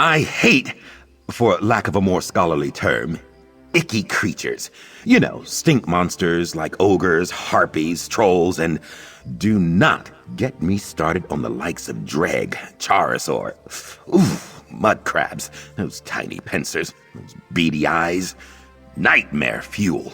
I hate, for lack of a more scholarly term, icky creatures. You know, stink monsters like ogres, harpies, trolls, and do not get me started on the likes of Dreg, Charis, or mud crabs, those tiny pincers, those beady eyes. Nightmare fuel.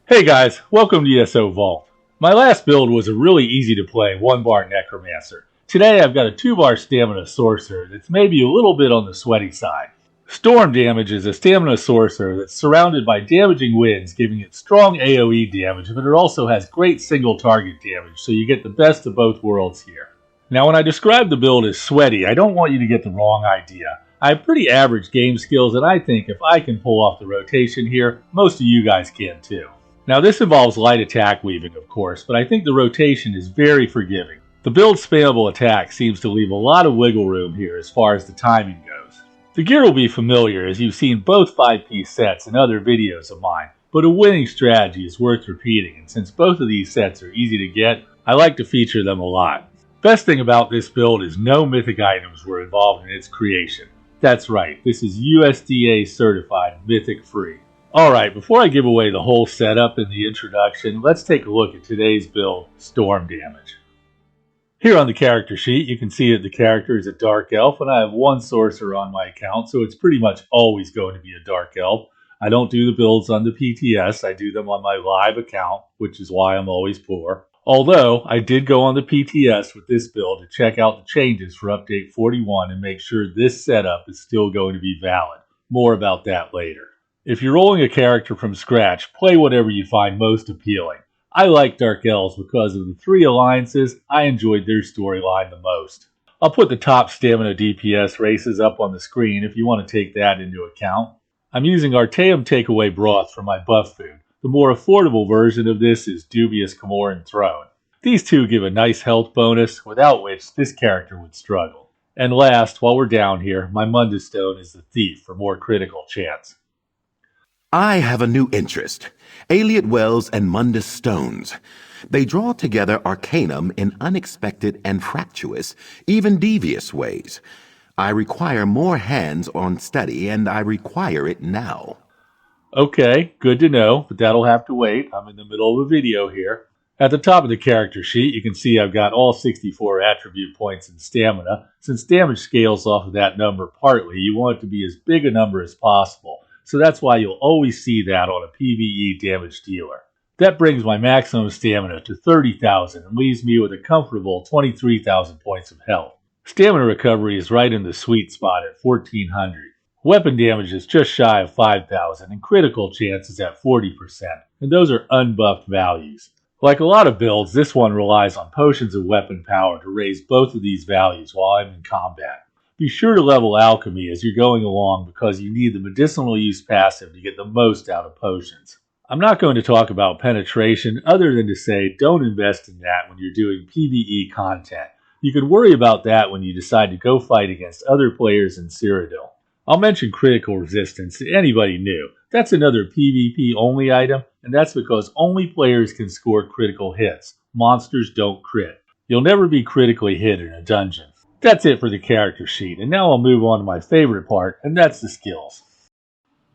Hey guys, welcome to ESO Vault. My last build was a really easy to play 1-bar Necromancer. Today I've got a 2-bar Stamina Sorcerer that's maybe a little bit on the sweaty side. Storm Damage is a Stamina Sorcerer that's surrounded by damaging winds, giving it strong AoE damage, but it also has great single target damage, so you get the best of both worlds here. Now when I describe the build as sweaty, I don't want you to get the wrong idea. I have pretty average game skills, and I think if I can pull off the rotation here, most of you guys can too. Now this involves light attack weaving, of course, but I think the rotation is very forgiving. The build's spammable attack seems to leave a lot of wiggle room here as far as the timing goes. The gear will be familiar as you've seen both 5-piece sets in other videos of mine, but a winning strategy is worth repeating, and since both of these sets are easy to get, I like to feature them a lot. Best thing about this build is no mythic items were involved in its creation. That's right, this is USDA certified mythic free. Alright, before I give away the whole setup in the introduction, let's take a look at today's build, Storm Damage. Here on the character sheet, you can see that the character is a Dark Elf, and I have one Sorcerer on my account, so it's pretty much always going to be a Dark Elf. I don't do the builds on the PTS, I do them on my live account, which is why I'm always poor. Although, I did go on the PTS with this build to check out the changes for Update 41 and make sure this setup is still going to be valid. More about that later. If you're rolling a character from scratch, play whatever you find most appealing. I like Dark Elves because of the 3 alliances. I enjoyed their storyline the most. I'll put the top stamina DPS races up on the screen if you want to take that into account. I'm using Artaeum Takeaway Broth for my buff food. The more affordable version of this is Dubious Camoran Throne. These two give a nice health bonus, without which this character would struggle. And last, while we're down here, my Mundus Stone is the Thief for more critical chance. I have a new interest, Aliot Wells and Mundus Stones. They draw together arcanum in unexpected and fractious, even devious ways. I require more hands-on study, and I require it now. Okay, good to know, but that'll have to wait. I'm in the middle of a video here. At the top of the character sheet, you can see I've got all 64 attribute points in stamina. Since damage scales off of that number partly, you want it to be as big a number as possible. So that's why you'll always see that on a PvE damage dealer. That brings my maximum stamina to 30,000 and leaves me with a comfortable 23,000 points of health. Stamina recovery is right in the sweet spot at 1,400. Weapon damage is just shy of 5,000 and critical chance is at 40%, and those are unbuffed values. Like a lot of builds, this one relies on potions of weapon power to raise both of these values while I'm in combat. Be sure to level alchemy as you're going along because you need the medicinal use passive to get the most out of potions. I'm not going to talk about penetration other than to say don't invest in that when you're doing PvE content. You can worry about that when you decide to go fight against other players in Cyrodiil. I'll mention critical resistance to anybody new. That's another PvP only item, and that's because only players can score critical hits. Monsters don't crit. You'll never be critically hit in a dungeon. That's it for the character sheet, and now I'll move on to my favorite part, and that's the skills.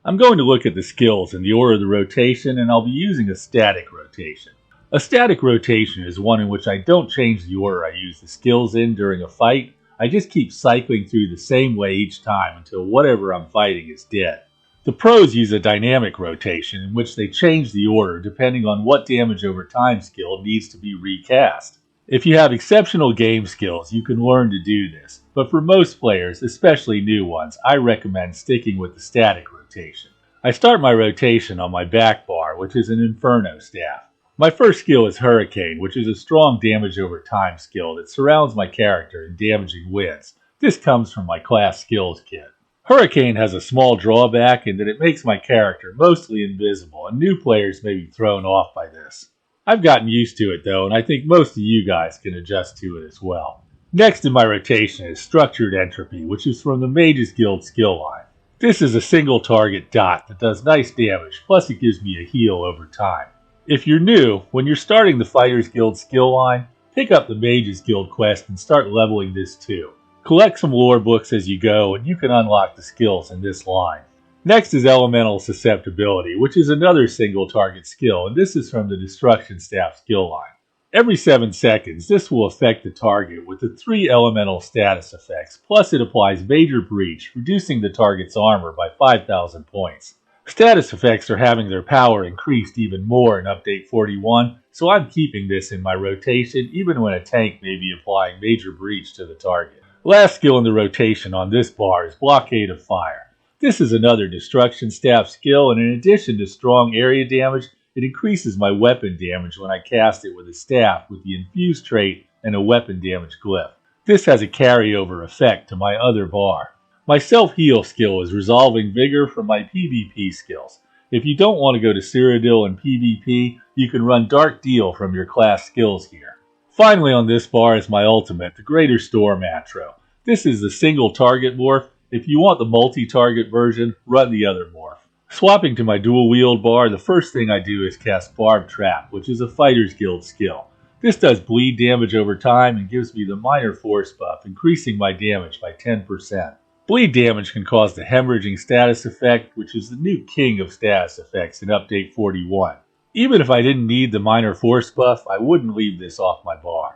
I'm going to look at the skills in the order of the rotation, and I'll be using a static rotation. A static rotation is one in which I don't change the order I use the skills in during a fight. I just keep cycling through the same way each time until whatever I'm fighting is dead. The pros use a dynamic rotation in which they change the order depending on what damage over time skill needs to be recast. If you have exceptional game skills, you can learn to do this, but for most players, especially new ones, I recommend sticking with the static rotation. I start my rotation on my back bar, which is an Inferno staff. My first skill is Hurricane, which is a strong damage over time skill that surrounds my character in damaging winds. This comes from my class skills kit. Hurricane has a small drawback in that it makes my character mostly invisible, and new players may be thrown off by this. I've gotten used to it though, and I think most of you guys can adjust to it as well. Next in my rotation is Structured Entropy, which is from the Mages Guild skill line. This is a single target dot that does nice damage, plus it gives me a heal over time. If you're new, when you're starting the Fighters Guild skill line, pick up the Mages Guild quest and start leveling this too. Collect some lore books as you go, and you can unlock the skills in this line. Next is Elemental Susceptibility, which is another single target skill, and this is from the Destruction Staff skill line. Every 7 seconds, this will affect the target with the 3 elemental status effects, plus it applies Major Breach, reducing the target's armor by 5,000 points. Status effects are having their power increased even more in Update 41, so I'm keeping this in my rotation even when a tank may be applying Major Breach to the target. Last skill in the rotation on this bar is Blockade of Fire. This is another Destruction Staff skill, and in addition to strong area damage, it increases my weapon damage when I cast it with a staff with the Infused trait and a weapon damage glyph. This has a carryover effect to my other bar. My self-heal skill is Resolving Vigor from my PvP skills. If you don't want to go to Cyrodiil in PvP, you can run Dark Deal from your class skills here. Finally on this bar is my ultimate, the Greater Storm Atro. This is the single target morph. If you want the multi-target version, run the other morph. Swapping to my dual wield bar, the first thing I do is cast Barb Trap, which is a Fighters Guild skill. This does bleed damage over time and gives me the minor force buff, increasing my damage by 10%. Bleed damage can cause the Hemorrhaging status effect, which is the new king of status effects in Update 41. Even if I didn't need the minor force buff, I wouldn't leave this off my bar.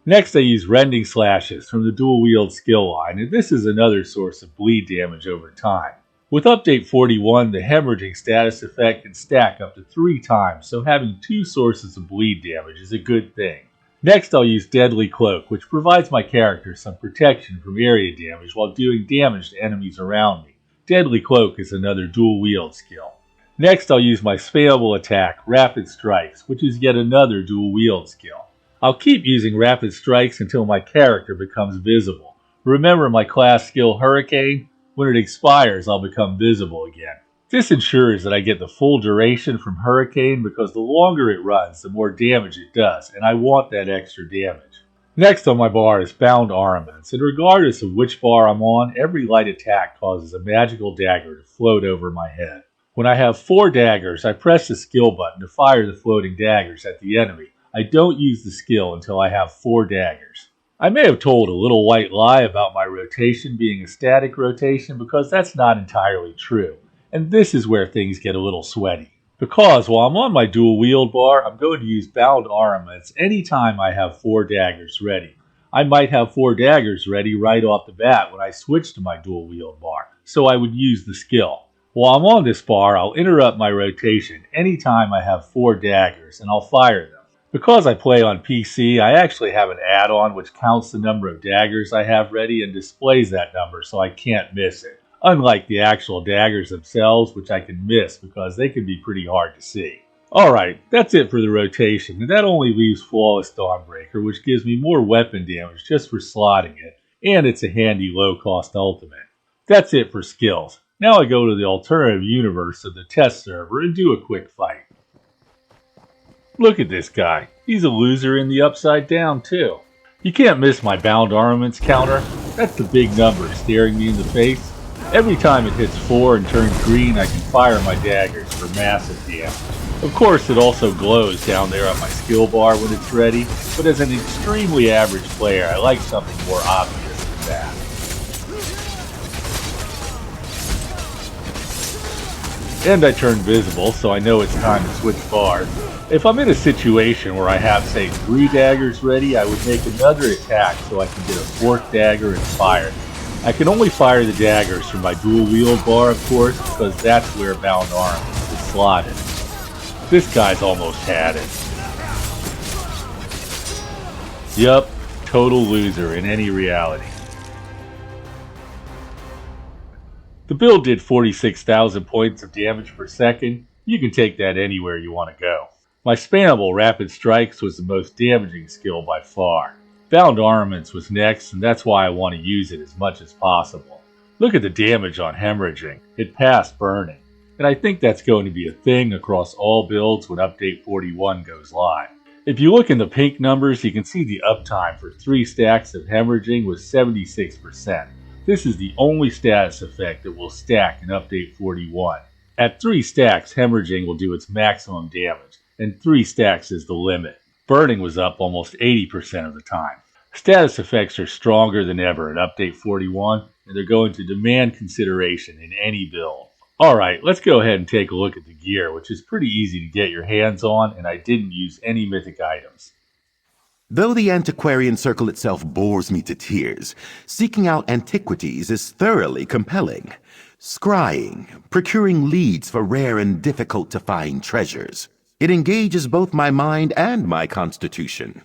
Next I use Rending Slashes from the dual wield skill line, and this is another source of bleed damage over time. With Update 41, the Hemorrhaging status effect can stack up to 3 times, so having 2 sources of bleed damage is a good thing. Next I'll use Deadly Cloak, which provides my character some protection from area damage while doing damage to enemies around me. Deadly Cloak is another dual wield skill. Next I'll use my spammable attack, Rapid Strikes, which is yet another dual wield skill. I'll keep using Rapid Strikes until my character becomes visible. Remember my class skill Hurricane? When it expires, I'll become visible again. This ensures that I get the full duration from Hurricane because the longer it runs, the more damage it does, and I want that extra damage. Next on my bar is Bound Armaments, and regardless of which bar I'm on, every light attack causes a magical dagger to float over my head. When I have 4 daggers, I press the skill button to fire the floating daggers at the enemy. I don't use the skill until I have 4 daggers. I may have told a little white lie about my rotation being a static rotation because that's not entirely true. And this is where things get a little sweaty. Because while I'm on my dual wield bar, I'm going to use Bound Armaments anytime I have 4 daggers ready. I might have 4 daggers ready right off the bat when I switch to my dual wield bar, so I would use the skill. While I'm on this bar, I'll interrupt my rotation anytime I have 4 daggers, and I'll fire them. Because I play on PC, I actually have an add-on which counts the number of daggers I have ready and displays that number so I can't miss it. Unlike the actual daggers themselves, which I can miss because they can be pretty hard to see. Alright, that's it for the rotation, and that only leaves Flawless Dawnbreaker, which gives me more weapon damage just for slotting it, and it's a handy low-cost ultimate. That's it for skills. Now I go to the alternative universe of the test server and do a quick fight. Look at this guy. He's a loser in the Upside Down, too. You can't miss my Bound Armaments counter. That's the big number staring me in the face. Every time it hits 4 and turns green, I can fire my daggers for massive damage. Of course, it also glows down there on my skill bar when it's ready, but as an extremely average player, I like something more obvious than that. And I turn visible, so I know it's time to switch bars. If I'm in a situation where I have, say, 3 daggers ready, I would make another attack so I can get a 4th dagger and fire it. I can only fire the daggers from my dual wield bar, of course, because that's where Bound Armaments is slotted. This guy's almost had it. Yup, total loser in any reality. The build did 46,000 points of damage per second. You can take that anywhere you want to go. My spammable Rapid Strikes was the most damaging skill by far. Bound Armaments was next, and that's why I want to use it as much as possible. Look at the damage on Hemorrhaging. It passed Burning, and I think that's going to be a thing across all builds when Update 41 goes live. If you look in the pink numbers, you can see the uptime for 3 stacks of Hemorrhaging was 76%. This is the only status effect that will stack in Update 41. At 3 stacks, Hemorrhaging will do its maximum damage, and 3 stacks is the limit. Burning was up almost 80% of the time. Status effects are stronger than ever in Update 41, and they're going to demand consideration in any build. Alright, let's go ahead and take a look at the gear, which is pretty easy to get your hands on, and I didn't use any mythic items. Though the antiquarian circle itself bores me to tears, seeking out antiquities is thoroughly compelling. Scrying, procuring leads for rare and difficult-to-find treasures. It engages both my mind and my constitution.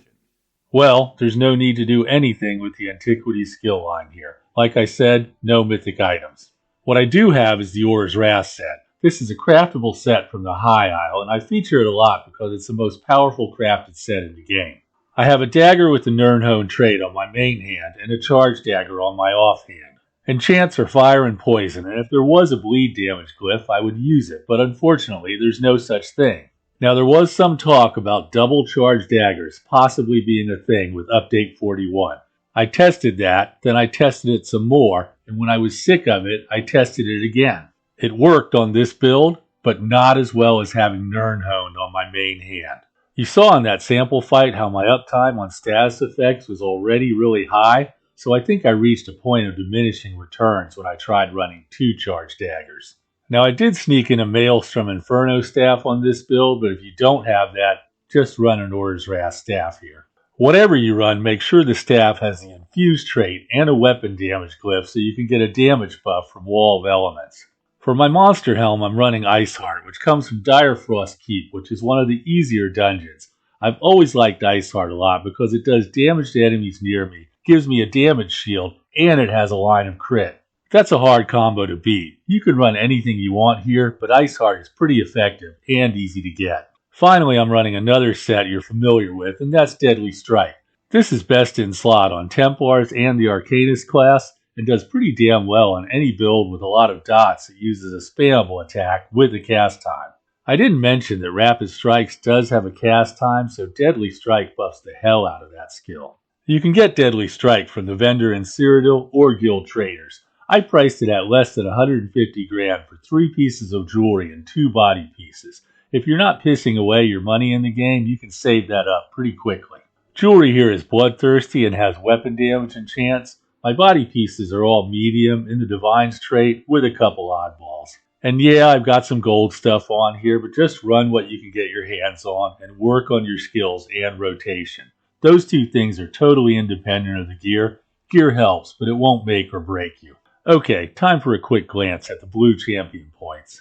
Well, there's no need to do anything with the antiquities skill line here. Like I said, no mythic items. What I do have is the Aura's Wrath set. This is a craftable set from the High Isle, and I feature it a lot because it's the most powerful crafted set in the game. I have a dagger with the Nirnhone trait on my main hand and a charge dagger on my offhand. Enchants are fire and poison, and if there was a bleed damage glyph, I would use it, but unfortunately there's no such thing. Now there was some talk about double charge daggers possibly being a thing with Update 41. I tested that, then I tested it some more, and when I was sick of it, I tested it again. It worked on this build, but not as well as having Nirnhone on my main hand. You saw in that sample fight how my uptime on status effects was already really high, so I think I reached a point of diminishing returns when I tried running 2 charge daggers. Now I did sneak in a Maelstrom Inferno staff on this build, but if you don't have that, just run an Aura's Wrath staff here. Whatever you run, make sure the staff has the Infused trait and a weapon damage glyph so you can get a damage buff from Wall of Elements. For my monster helm, I'm running Iceheart, which comes from Direfrost Keep, which is one of the easier dungeons. I've always liked Iceheart a lot because it does damage to enemies near me, gives me a damage shield, and it has a line of crit. That's a hard combo to beat. You can run anything you want here, but Iceheart is pretty effective and easy to get. Finally, I'm running another set you're familiar with, and that's Deadly Strike. This is best in slot on Templars and the Arcanist class, and does pretty damn well on any build with a lot of dots that uses a spammable attack with a cast time. I didn't mention that Rapid Strikes does have a cast time, so Deadly Strike buffs the hell out of that skill. You can get Deadly Strike from the vendor in Cyrodiil or guild traders. I priced it at less than 150 grand for 3 pieces of jewelry and 2 body pieces. If you're not pissing away your money in the game, you can save that up pretty quickly. Jewelry here is bloodthirsty and has weapon damage and chance. My body pieces are all medium in the Divine's trait with a couple oddballs. And yeah, I've got some gold stuff on here, but just run what you can get your hands on and work on your skills and rotation. Those 2 things are totally independent of the gear. Gear helps, but it won't make or break you. Okay, time for a quick glance at the blue champion points.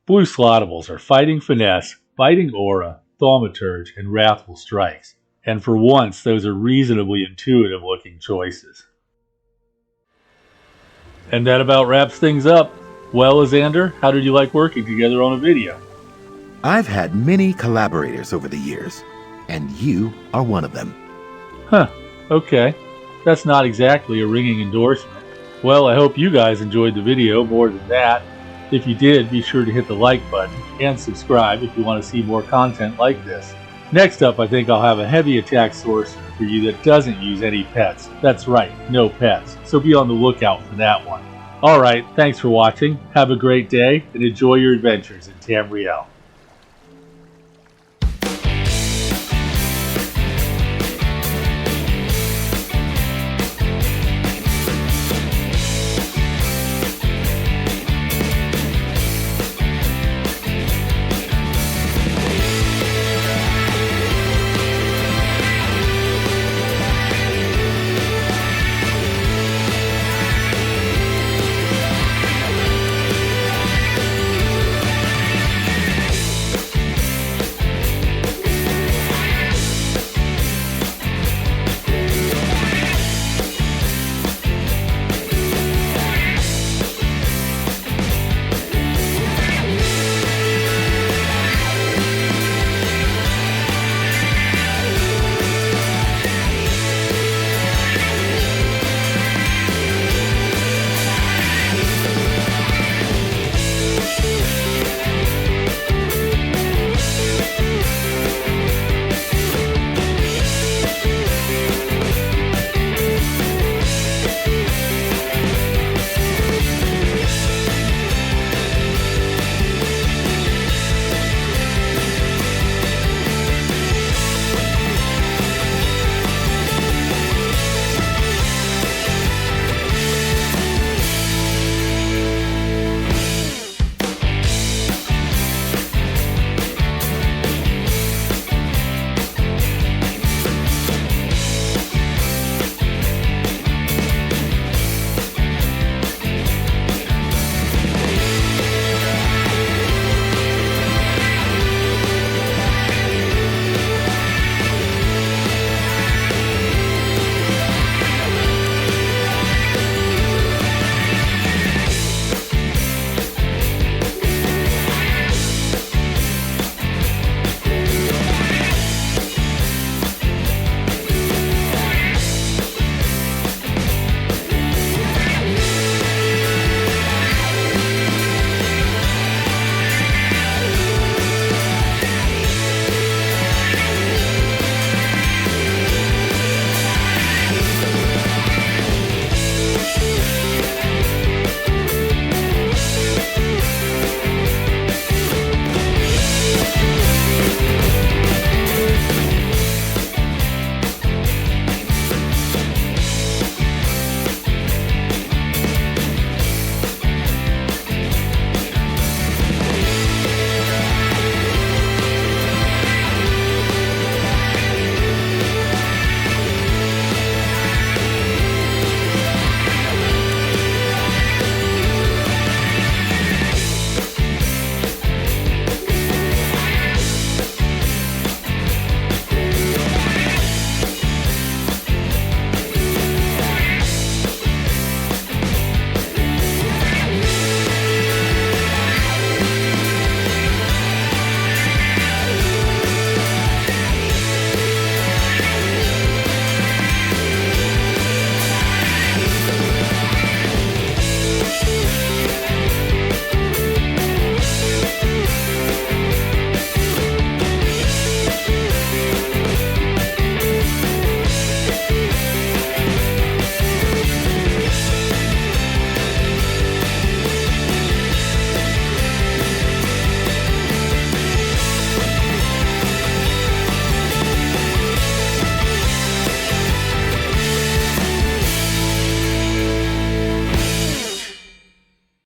Blue slottables are Fighting Finesse, Biting Aura, Thaumaturge, and Wrathful Strikes. And for once, those are reasonably intuitive looking choices. And that about wraps things up. Well, Xander, how did you like working together on a video? I've had many collaborators over the years, and you are one of them. Huh, okay. That's not exactly a ringing endorsement. Well, I hope you guys enjoyed the video more than that. If you did, be sure to hit the like button and subscribe if you want to see more content like this. Next up, I think I'll have a heavy attack sorcerer for you that doesn't use any pets. That's right, no pets. So be on the lookout for that one. Alright, thanks for watching. Have a great day and enjoy your adventures in Tamriel.